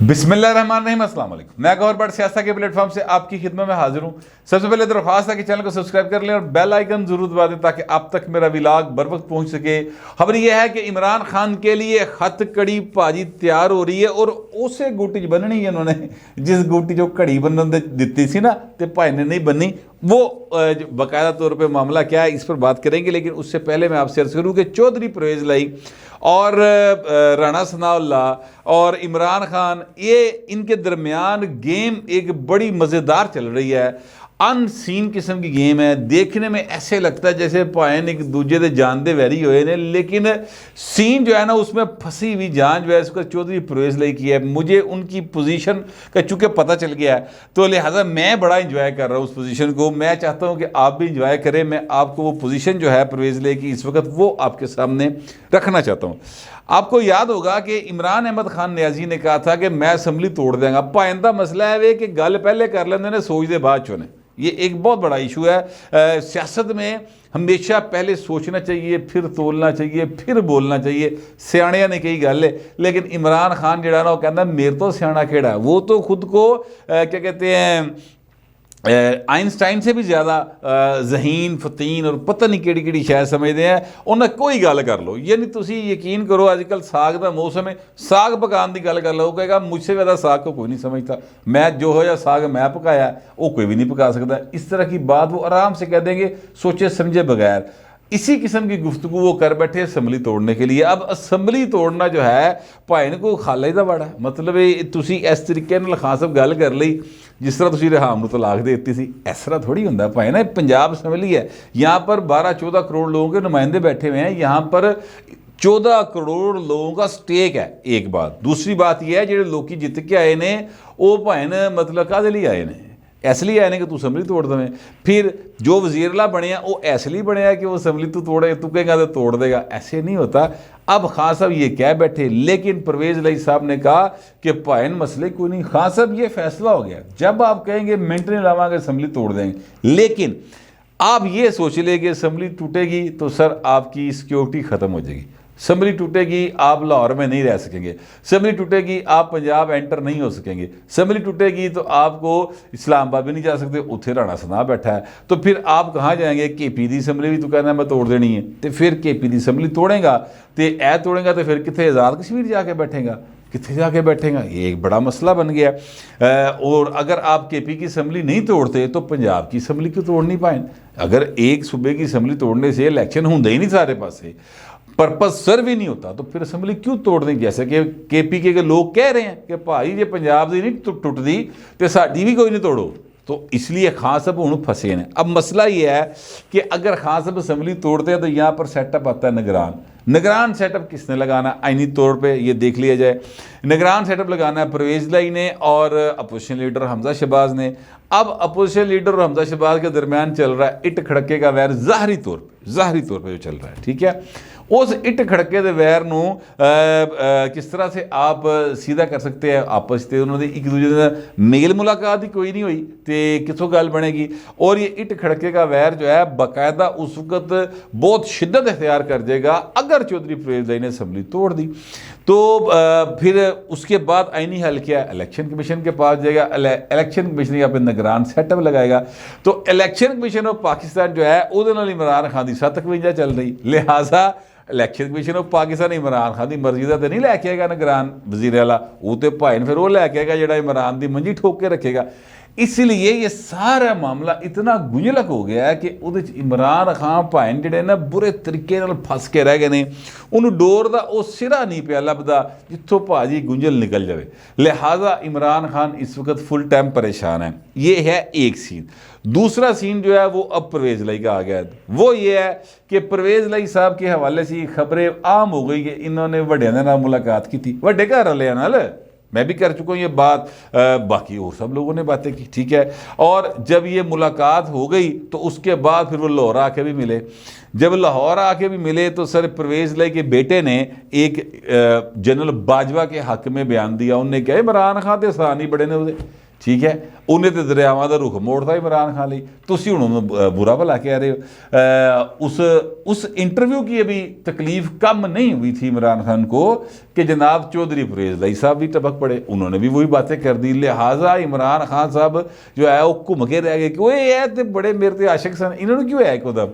बिस्मिल्लाहिर्रहमानिर्रहीम, अस्सलाम वालेकुम। मैं गौर बट सियासत के प्लेटफॉर्म से आपकी खिदमत में हाजिर हूँ। सबसे पहले दरख्वास्त है कि चैनल को सब्सक्राइब कर लें और बेल आइकन जरूर दबा दें ताकि आप तक मेरा व्लॉग बर वक्त पहुँच सके। खबर यह है कि इमरान खान के लिए खत कड़ी भाजी तैयार हो रही है और उसे गुटी बननी है। उन्होंने जिस गुटी जो कड़ी बनने दी थी ना, तो भाई ने नहीं बनी, वो बाकायदा तौर पर मामला क्या है इस पर बात करेंगे। लेकिन उससे पहले मैं आपसे अर्ज करूँ कि चौधरी परवेज़ लाई और राणा सनाउल्लाह और इमरान खान, ये इनके दरमियान गेम एक बड़ी मज़ेदार चल रही है। अनसीन किस्म की गेम है। देखने में ऐसे लगता है जैसे भाएन एक दूजे के जानते वैरी होए ने, लेकिन सीन जो है ना उसमें फंसी हुई जान जो है उसका चौधरी परवेज़ लाई की है। मुझे उनकी पोजीशन का चूँकि पता चल गया है तो लिहाजा मैं बड़ा इंजॉय कर रहा हूँ उस पोजीशन को। मैं चाहता हूँ कि आप भी इंजॉय करें। मैं आपको वो पोजीशन जो है परवेज़ लाई की इस वक्त वो आपके सामने रखना चाहता हूँ। आपको याद होगा कि इमरान अहमद खान न्याजी ने कहा था कि मैं असम्बली तोड़ देंगा। भाएन का मसला है वे कि गल पहले कर लेंगे ने, सोचते बाद चुने। ये एक बहुत बड़ा इशू है। सियासत में हमेशा पहले सोचना चाहिए, फिर तोलना चाहिए, फिर बोलना चाहिए। सियाणिया ने कही गल है, लेकिन इमरान खान जड़ा ना वो कहता मेरे तो सियाणा केड़ा, वो तो खुद को क्या कहते हैं आइंस्टाइन से भी ज़्यादा जहीन फतीन और पता नहीं केड़ी केड़ी शायद समझते हैं। उन्हें कोई गल कर लो, यानी तुसी यकीन करो अजकल साग का मौसम है, साग पकाने की गल कर लो, कहेगा मुझसे ज़्यादा साग को कोई नहीं समझता, मैं जो हो या साग मैं पकाया वो कोई भी नहीं पका सकता। इस तरह की बात वो आराम से कह देंगे सोचे समझे बगैर। इसी किस्म की गुफ्तगू वो कर बैठे असम्बली तोड़ने के लिए। अब असम्बली तोड़ना जो है भाई को खाला ही दा बड़ा है। मतलब तुसी इस तरीके नाल खान साहब गल कर ली जिस तरह तुसी रिहाम नूं तलाक दे दी सी, इस तरह थोड़ी होंदा भाई ना। पंजाब असम्बली है, यहाँ पर 12-14 करोड़ लोगों के नुमाइंदे बैठे हुए हैं। यहाँ पर 14 करोड़ लोगों का स्टेक है, एक बात। दूसरी बात यह है जो लोग जित के आए ने वो भाई मतलब काहदे लई आए ने, इसलिए आए ने कि तू असम्बली तोड़ देवें। फिर जो वजीरला बनया वो इसलिए बनया कि वो असम्बली तू तोड़े, तू कहेगा तो तोड़ देगा, ऐसे नहीं होता। अब खान साहब ये कह बैठे, लेकिन परवेज़ लाई साहब ने कहा कि भाईन मसले कोई नहीं, खान साहब ये फैसला हो गया, जब आप कहेंगे मिनट नहीं लावांगे असम्बली तोड़ देंगे। लेकिन आप ये सोच ले कि असम्बली टूटेगी तो सर आपकी सिक्योरिटी ख़त्म हो जाएगी, असम्बली टूटेगी आप लाहौर में नहीं रह सकेंगे, असम्बली टूटेगी आप पंजाब एंटर नहीं हो सकेंगे, असम्बली टूटेगी तो आपको इस्लामाबाद भी नहीं जा सकते, उत्थे राणा सना बैठा है। तो फिर आप कहाँ जाएंगे? KP की असम्बली भी तो कहना मैं तोड़ देनी है, तो फिर KP की असम्बली तोड़ेगा तो ऐ तोड़ेगा तो फिर कितने आज़ाद कश्मीर जाके बैठेगा, कितने जाके बैठेगा? ये एक बड़ा मसला बन गया। और अगर आप KP की असम्बली नहीं तोड़ते तो पंजाब की असम्बली क्यों तोड़ नहीं पाए? अगर एक सूबे की असम्बली तोड़ने से इलेक्शन होंगे ही नहीं सारे पासे, पर्पज सर्व ही नहीं होता, तो फिर असम्बली क्यों तोड़ दें? जैसे कि KP के लोग कह रहे हैं कि भाई जे पंजाब की नहीं टुटती तो साड़ी भी कोई नहीं तोड़ो। तो इसलिए खान साहब हूँ फंसे हैं। अब मसला ये है कि अगर खान साहब असम्बली तोड़ते हैं तो यहाँ पर सेटअप आता है निगरान। निगरान सेटअप किसने लगाना? आइनी तौर पे ये देख लिया जाए, निगरान सेटअप लगाना है परवेज़ लाई ने और अपोजिशन लीडर हमजा शहबाज ने। अब अपोजिशन लीडर और हमजा शहबाज के दरमियान चल रहा है इट खड़के का वैर, ज़ाहरी तौर पर जो चल रहा है, ठीक है। उस इट खड़के के वैर नूं किस तरह से आप सीधा कर सकते हैं? आपस में उन्होंने एक दूसरे मेल मुलाकात ही कोई नहीं हुई तो कितों गल बनेगी? और ये इट खड़के का वैर जो है बाकायदा उस वक्त बहुत शिद्दत इख्तियार कर जाएगा अगर चौधरी परवेज़ लाई ने असम्बली तोड़ दी। तो फिर उसके बाद आईनी हल क्या है? इलेक्शन कमीशन के पास जाएगा, इलेक्शन कमीशन यहाँ पे निगरान सेटअप लगाएगा। तो इलेक्शन कमीशन ऑफ पाकिस्तान जो है वो इमरान खान की 751 चल रही, लिहाजा election commission of Pakistan Imran Khan की मर्जी का तो नहीं लैके आएगा निगरान वजीर वाला, वो तो भाई फिर वो लैके आएगा जो इमरान की मंजी ठोक के रखेगा। इसलिए ये सारा मामला इतना गुंजलक हो गया है कि वो इमरान खान भाई जोड़े ना बुरे तरीके फस के रह गए ने। उन्होंने डोर का वो सिरा नहीं पिया लभदा जितों भाजी गुंजल निकल जाए। लिहाजा इमरान खान इस वक्त फुल टाइम परेशान है। ये है एक सीन। दूसरा सीन जो है वो अब परवेज़ लाई का आ गया है। वो ये है कि परवेज़ लाई साहब के हवाले से खबरें आम हो गई कि इन्होंने वड्डियां नाल मुलाकात की थी, वड्डे घर वाले नाल। मैं भी कर चुका हूँ ये बात, बाकी और सब लोगों ने बातें की, ठीक है। और जब ये मुलाकात हो गई तो उसके बाद फिर वो लाहौर आके भी मिले। जब लाहौर आके भी मिले तो सर परवेज़ लाई के बेटे ने एक जनरल बाजवा के हक में बयान दिया। उन्होंने कहा इमरान खान तो आसान ही बड़े ने उसे, ठीक है, उन्हें तो दरियावां का रुख मोड़ता इमरान खान ਲਈ ਤੁਸੀਂ ਹੁਣ ਉਹਨੂੰ बुरा भला कह रहे हो। उस इंटरव्यू की अभी तकलीफ कम नहीं हुई थी इमरान खान को कि जनाब चौधरी परवेज़ लाई साहब भी टपक पड़े, उन्होंने भी वही बातें कर दी। लिहाजा इमरान खान साहब जो है वो घूम के रह गए कि वो ये तो बड़े मेरे तो आशिक सन, इन्होंने क्यों है एकदम।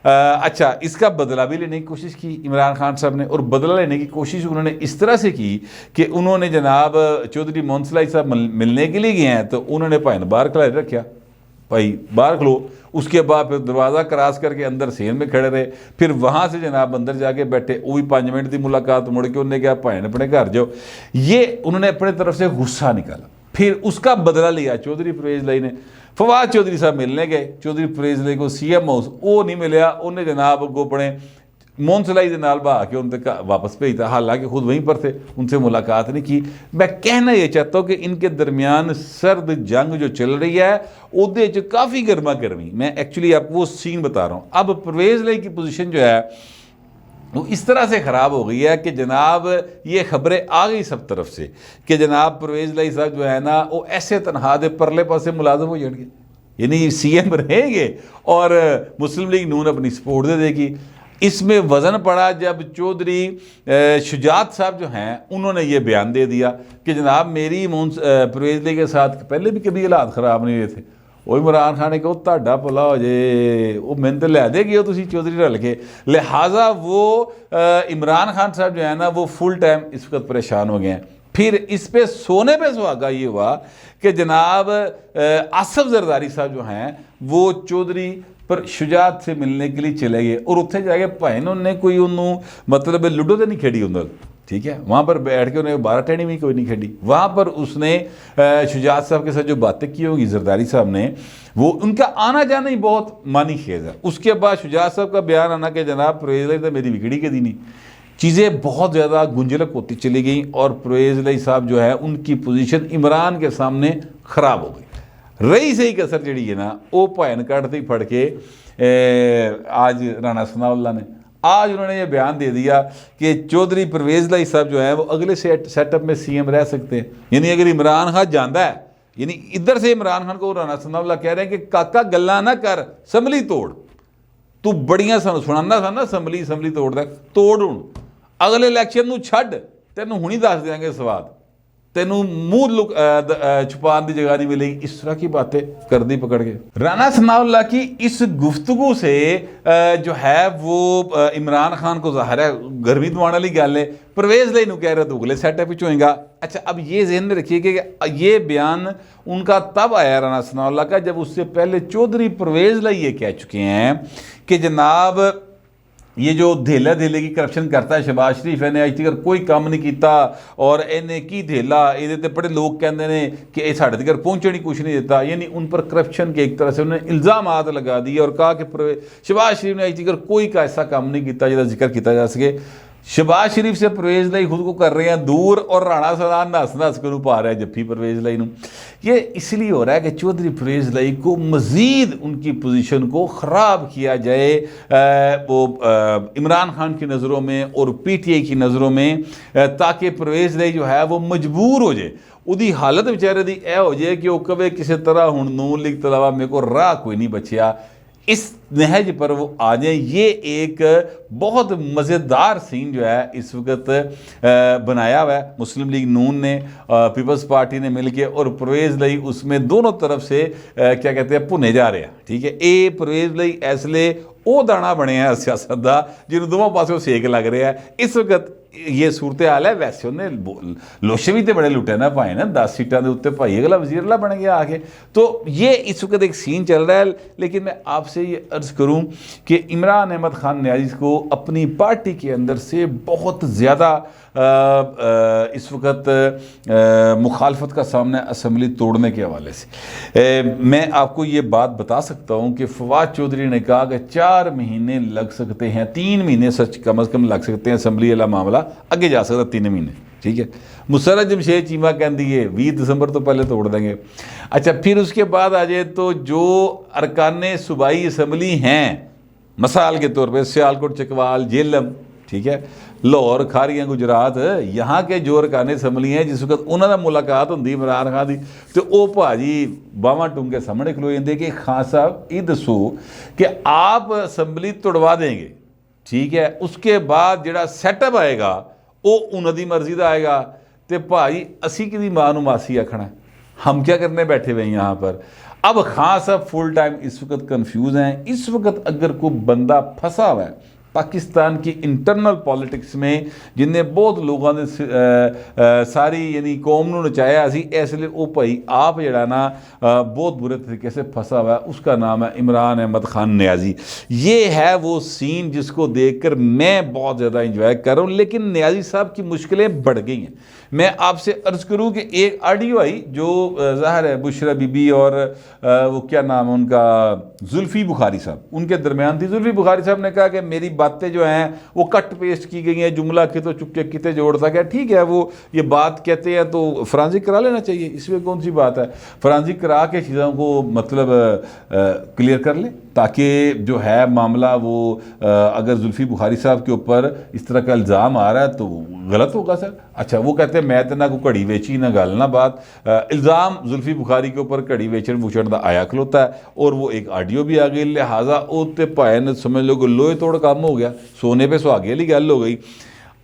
अच्छा, इसका बदला भी लेने की कोशिश की इमरान खान साहब ने, और बदला लेने की कोशिश उन्होंने इस तरह से की कि उन्होंने जनाब चौधरी मोहनसलाई साहब मिलने के लिए गए हैं तो उन्होंने भाई ने बाहर खड़ा रखा, भाई बाहर खलो। उसके बाद फिर दरवाज़ा क्रॉस करके अंदर सेन में खड़े रहे, फिर वहाँ से जनाब अंदर जाके बैठे, वो भी 5 मिनट की मुलाकात, मुड़ के उन्हें कहा भाई ने अपने घर जाओ। ये उन्होंने अपने तरफ से गुस्सा निकाला, फिर उसका बदला लिया चौधरी परवेज़ लाई ने। फवाद चौधरी साहब मिलने गए चौधरी परवेज़ लाई को CM हाउस, वो नहीं मिलया, उन्हें जनाब अगो अपने मोहनसलाई के नाल बहा के उनके वापस भेजता, हालांकि खुद वहीं पर थे, उनसे मुलाकात नहीं की। मैं कहना ये चाहता हूँ कि इनके दरमियान सर्द जंग जो चल रही है उहदे च काफ़ी गर्मा गर्मी, मैं एक्चुअली आपको वो सीन बता रहा हूँ। अब परवेज़ लाई की पोजीशन जो है वो इस तरह से ख़राब हो गई है कि जनाब ये खबरें आ गई सब तरफ से कि जनाब परवेज़ लाई साहब जो है ना वो ऐसे तनहा दे परले पासे मुलाजम हो जाएंगे, यानी CM रहेंगे और मुस्लिम लीग नून अपनी सपोर्ट दे देगी। इसमें वज़न पड़ा जब चौधरी शुजात साहब जो हैं उन्होंने ये बयान दे दिया कि जनाब मेरी परवेज़ लाई के साथ पहले भी कभी हालात ख़राब नहीं हुए थे। वो इमरान खान ने कहा ਤੁਹਾਡਾ भला हो जे, वो मैंने तो लै देगी हो तुसी चौधरी रल के। लिहाजा वो इमरान खान साहब जो है ना वो फुल टाइम इस वक्त परेशान हो गए हैं। फिर इस पे सोने पे सुहागा ये हुआ कि जनाब आसफ जरदारी साहब जो हैं वो चौधरी पर शुजात से मिलने के लिए चले गए, और उत्थे जाके भाई उन्होंने कोई उन्होंने मतलब लूडो तो नहीं खेड़ी उन्होंने, ठीक है, वहाँ पर बैठ के उन्हें 12 टहनी भी कोई नहीं खेली। वहाँ पर उसने शुजात साहब के साथ जो बातें की होंगी जरदारी साहब ने, वो उनका आना जाना ही बहुत मानी खेज है। उसके बाद शुजात साहब का बयान आना कि जनाब परवेज़ लाई तो मेरी बिगड़ी के दी नहीं, चीज़ें बहुत ज़्यादा गुंजलक होती चली गई और परवेज़ लाई साहब जो है उनकी पोजीशन इमरान के सामने ख़राब हो गई। रही सही कसर जी है ना वो भैन कटते ही फड़ के आज राणा सनाउल्लाह ने आज उन्होंने ये बयान दे दिया कि चौधरी परवेज़ लाई साहब जो है वो अगले सेटअप में CM रह सकते हैं। यानी अगर इमरान खान जाता है, यानी इधर से इमरान खान को राणा सनाउल्लाह कह रहे हैं कि काका गल्ला ना कर, असम्बली तोड़, तू बड़ियां सानू सुनाना सा ना असम्बली तोड़ हुण, अगले इलैक्शन नूं छड्ड, तैनूं हुणी दस देंगे स्वाद, तेनू मुंह लुक छुपाने की जगह नहीं मिलेगी। इस तरह की बातें कर दी पकड़ के। राणा सनाउल्लाह की इस गुफ्तगू से जो है वो इमरान खान को ज़ाहिर है गर्मी दवाने वाली गल है, परवेज़ लाई नूं कह रहे तो अगले सेटअप होएगा। अच्छा, अब ये जहन में रखिए कि ये बयान उनका तब आया राणा सनाउल्लाह का जब उससे पहले चौधरी परवेज़ लाई ये कह चुके हैं कि जनाब ये जो धेला धेले की करप्शन करता है शहबाज शरीफ, इन्हें अज तक कोई काम नहीं किया और इन्हें की धेला ये बड़े लोग कहते हैं कि ये साढ़े तक पहुँचने ही कुछ नहीं देता, यानी उन पर करप्शन के एक तरह से उन्होंने इल्ज़ाम लगा दिए और कहा कि शहबाज शरीफ ने अज तक कोई का ऐसा काम नहीं किया जिसका जिक्र किया जा सके। शहबाज शरीफ से परवेज़ लाई खुद को कर रहे हैं दूर और राणा सलान नस के पा रहा है जफ्फी परवेज़ लाई। ये इसलिए हो रहा है कि चौधरी परवेज़ लाई को मज़ीद उनकी पोजीशन को ख़राब किया जाए वो इमरान खान की नज़रों में और PTI की नज़रों में, ताकि परवेज़ लाई जो है वो मजबूर हो जाए, उदी हालत बेचारे दी यह हो जाए कि वह कवे किसी तरह हुण नून लीग तो इलावा मेरे को राह कोई नहीं बचिया, इस नहज पर वो आ जाए। ये एक बहुत मज़ेदार सीन जो है इस वक्त बनाया हुआ है मुस्लिम लीग नून ने, पीपल्स पार्टी ने मिलके, और परवेज़ लाई उसमें दोनों तरफ से क्या कहते हैं भुने जा रहे हैं, ठीक है। ये परवेज़ लाई इसलिए वो दाना बने हैं सियासत का जिन्होंने दोनों पासों सेक लग रहा है इस वक्त ये सूरत हाल है। वैसे उन्हें लोशे भी तो बड़े लुटे ना भाई ना 10 सीटां के उत्ते भाई अगला वजीर अल्लाह बन गया आके। तो ये इस वक्त एक सीन चल रहा है। लेकिन मैं आपसे ये अर्ज़ करूं कि इमरान अहमद खान न्याज़ी को अपनी पार्टी के अंदर से बहुत ज़्यादा इस वक्त मुखालफत का सामना असम्बली तोड़ने के हवाले से। मैं आपको ये बात बता सकता हूँ कि फवाद चौधरी ने कहा कि 4 महीने लग सकते हैं, 3 महीने सच कम अज़ कम लग सकते हैं असम्बली वाला मामला अगे जा सकता 3 महीने, ठीक है। मुसर्रत जमशेद चीमा कहती है 20 दिसंबर तो पहले तोड़ देंगे। अच्छा, फिर उसके बाद आ जाए तो जो अरकान सूबाई असम्बली हैं मिसाल के तौर पर सियालकोट, चकवाल, झेलम, ठीक है। लाहौर, खारियां, गुजरात, यहाँ के जो अरकान असैम्बली हैं जिस वक्त उन्होंने मुलाकात होंगी इमरान खान की, तो वो भाजी बावां टूंग के सामने खलो जाते कि खान साहब ये दसो कि आप असैम्बली तोड़वा देंगे, ठीक है, उसके बाद जो सैटअप आएगा वो उन्होंने मर्जी का आएगा, तो भाई असी कि मां नूं मासी आखना, हम क्या करने बैठे हुए हैं यहाँ पर। अब खान साहब फुल टाइम इस वक्त कन्फ्यूज हैं। इस वक्त अगर कोई बंदा फंसा हुआ है पाकिस्तान की इंटरनल पॉलिटिक्स में, जिन्हें बहुत लोगों ने सारी यानी कौम नूं नचाया सी, इसलिए वो भाई आप जड़ा ना बहुत बुरे तरीके से फंसा हुआ है, उसका नाम है इमरान अहमद खान न्याजी। ये है वो सीन जिसको देखकर मैं बहुत ज़्यादा इंजॉय कर रहा हूँ, लेकिन न्याजी साहब की मुश्किलें बढ़ गई हैं। मैं आपसे अर्ज़ करूँ कि एक ऑडियो आई जो ज़ाहिर है बुशरा बीबी और वो क्या नाम है उनका, जुल्फ़ी बुखारी साहब, उनके दरमियान थी। जुल्फ़ी बुखारी साहब ने कहा कि मेरी बातें जो हैं वो कट पेस्ट की गई हैं, जुमला कितो चुपके किते जोड़ता क्या, ठीक है, वो ये बात कहते हैं तो फरांजिक करा लेना चाहिए, इसमें कौन सी बात है। फरांजिक करा के चीज़ों को मतलब क्लियर कर ले, ताकि जो है मामला वो अगर जुल्फ़ी बुखारी साहब के ऊपर इस तरह का इल्ज़ाम आ रहा है तो गलत होगा सर। अच्छा, वो कहते हैं मैं तो ना कोई घड़ी वेची ना गल ना बात, इल्ज़ाम जुल्फ़ी बुखारी के ऊपर घड़ी वेचन वुचन का आया खलोता है, और वो एक ऑडियो भी आ गई, लिहाजा वो तो भाई ने समझ लो कि लोहे तोड़ काम हो गया, सोने पे सुहागे वाली गल हो गई।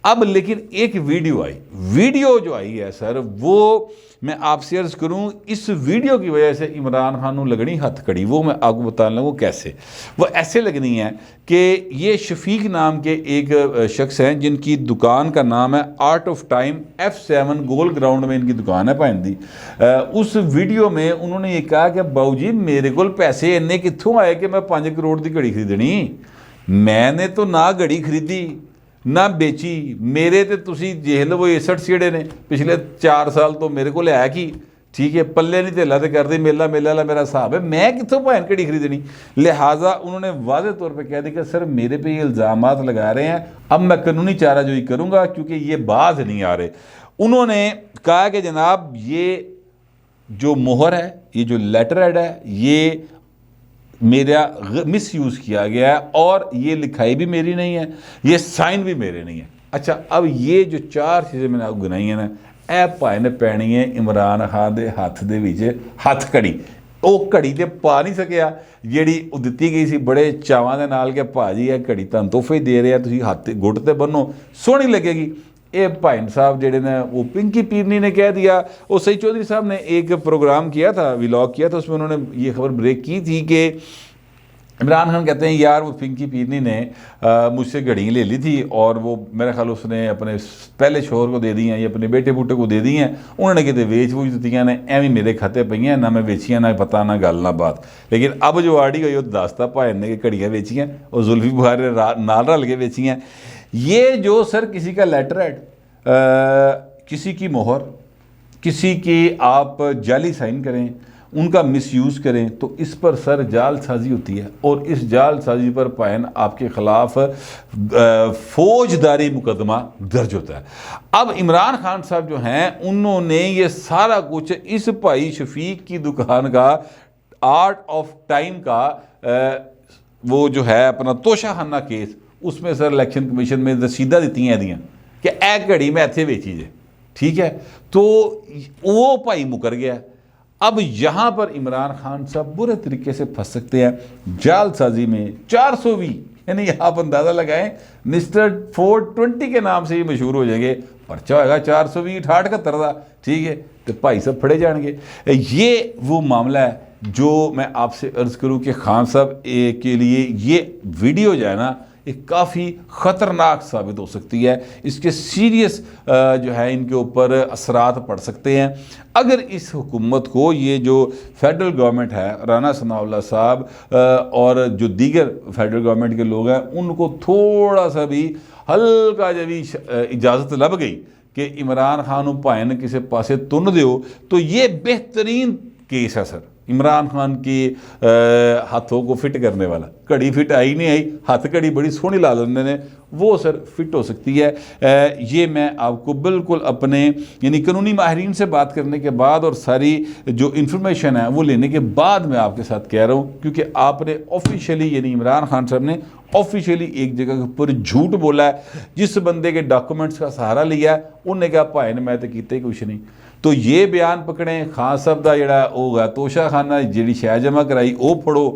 अब लेकिन एक वीडियो आई, वीडियो जो आई है सर, वो मैं आपसे अर्ज़ करूं, इस वीडियो की वजह से इमरान खान को लगनी हथकड़ी, वो मैं आपको बताने लगूँ कैसे। वो ऐसे लगनी है कि ये शफीक नाम के एक शख्स हैं जिनकी दुकान का नाम है art of time, F7 goal ground में इनकी दुकान है भाई दी। उस वीडियो में उन्होंने ये कहा कि बाऊ जी मेरे को पैसे इन्ने कित्थों आए कि मैं 5 करोड़ की घड़ी खरीदनी, मैंने तो ना घड़ी खरीदी ना बेची, मेरे तो तुसी जेल वो 61 सीढ़े ने पिछले 4 साल तो मेरे को लिया कि ठीक है, पल्ले नहीं तेला तो कर दी, मेला मेला वाला मेरा हिसाब है, मैं कितों भैन घड़ी खरीदनी। लिहाजा उन्होंने वाज़े तौर पे कह दिया कि सर मेरे पे ये इल्ज़ामात लगा रहे हैं, अब मैं कानूनी चाराजोई करूँगा क्योंकि ये बाज नहीं आ रहे। उन्होंने कहा कि जनाब ये जो मोहर है, ये जो लेटर हेड है, ये मेरा मिस यूज़ किया गया है और ये लिखाई भी मेरी नहीं है, ये साइन भी मेरे नहीं है। अच्छा, अब ये जो 4 चीज़ें मैंने आपको गिनाई हैं ना, ए भाई ने पैनी है इमरान खान के हथ दे विच हथकड़ी। वो घड़ी तो पा नहीं सकिया जी दी गई सी बड़े चावां दे नाल, कि भाजी है घड़ी तुहानूं तोहफे दे रहे हैं, तुसीं हथ गुट ते बन्नो सोहनी लगेगी। ये भाई साहब जेडे ने वो पिंकी पीरनी ने कह दिया। वो सईद चौधरी साहब ने एक प्रोग्राम किया था, व्लॉग किया था, उसमें उन्होंने ये खबर ब्रेक की थी कि इमरान खान कहते हैं यार वो पिंकी पीरनी ने मुझसे घड़ी ले ली थी और वो मेरा ख्याल उसने अपने पहले शोहर को दे दी हैं या अपने बेटे बूटे को दे दी हैं, उन्होंने कितने वेच वूच दित्तियां ने, एवं मेरे खाते पईयां, ना मैं वेचियां, ना पता ना गल ना बात। लेकिन अब जो आड़ी गई वो दसता भाई ने कि घड़ियाँ वेचियाँ और जुल्फी बुखारी ने नाल रल के वेचियाँ। ये जो सर किसी का लेटर हेड, किसी की मोहर, किसी की आप जाली साइन करें, उनका मिसयूज़ करें, तो इस पर सर जालसाजी होती है और इस जालसाजी पर पायन आपके ख़िलाफ़ फौजदारी मुकदमा दर्ज होता है। अब इमरान खान साहब जो हैं उन्होंने ये सारा कुछ इस भाई शफीक की दुकान का आर्ट ऑफ टाइम का वो जो है अपना तोशाखाना केस, उसमें सर इलेक्शन कमीशन में रसीदा दी हैं दियाँ कि ए घड़ी मैं इत्थे वेची जे, ठीक है, तो वो भाई मुकर गया। अब यहाँ पर इमरान खान साहब बुरे तरीके से फंस सकते हैं जालसाजी में। 420 यानी आप अंदाज़ा लगाएं मिस्टर 420 के नाम से ही मशहूर हो जाएंगे, पर्चा होगा 420 68 का, ठीक है, तो भाई साहब फड़े जाएंगे। ये वो मामला है जो मैं आपसे अर्ज़ करूँ कि खान साहब के लिए ये वीडियो जो है ना एक काफ़ी ख़तरनाक साबित हो सकती है। इसके सीरियस जो है इनके ऊपर असरात पड़ सकते हैं अगर इस हुकूमत को ये जो फेडरल गवर्नमेंट है, राना सनाउल्लाह साहब और जो दीगर फेडरल गवर्नमेंट के लोग हैं, उनको थोड़ा सा भी हल्का जब भी इजाज़त लग गई कि इमरान खान भाएं ने किसी पासे तुन दो, तो ये बेहतरीन केस है सर इमरान खान की हाथों को फिट करने वाला। घड़ी फिट आई नहीं आई, हाथ घड़ी बड़ी सोहनी ला लेंदे ने, वो सर फिट हो सकती है। ये मैं आपको बिल्कुल अपने यानी कानूनी माहिरीन से बात करने के बाद और सारी जो इन्फॉर्मेशन है वो लेने के बाद मैं आपके साथ कह रहा हूँ, क्योंकि आपने ऑफिशियली यानी इमरान खान साहब ने ऑफिशियली एक जगह के ऊपर झूठ बोला है, जिस बंदे के डॉक्यूमेंट्स का सहारा लिया है उन्हें कहा भाई ने मैं तो किया ही कुछ नहीं। तो ये बयान पकड़े खान साहब का जोड़ा होगा तोशा खाना जी शै जमा कराई वो फड़ो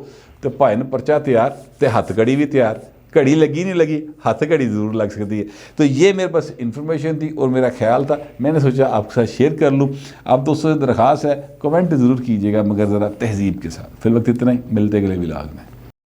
तो भाई ने परचा तैयार तो हथकड़ी भी तैयार, घड़ी लगी नहीं लगी हाथ घड़ी ज़रूर लग सकती है। तो ये मेरे पास इन्फॉर्मेशन थी और मेरा ख्याल था, मैंने सोचा आपके साथ शेयर कर लूँ। आप दोस्तों से दरख्वास्त है कमेंट ज़रूर कीजिएगा मगर ज़रा तहजीब के साथ। फिर वक्त इतना ही, मिलते अगले व्लॉग में।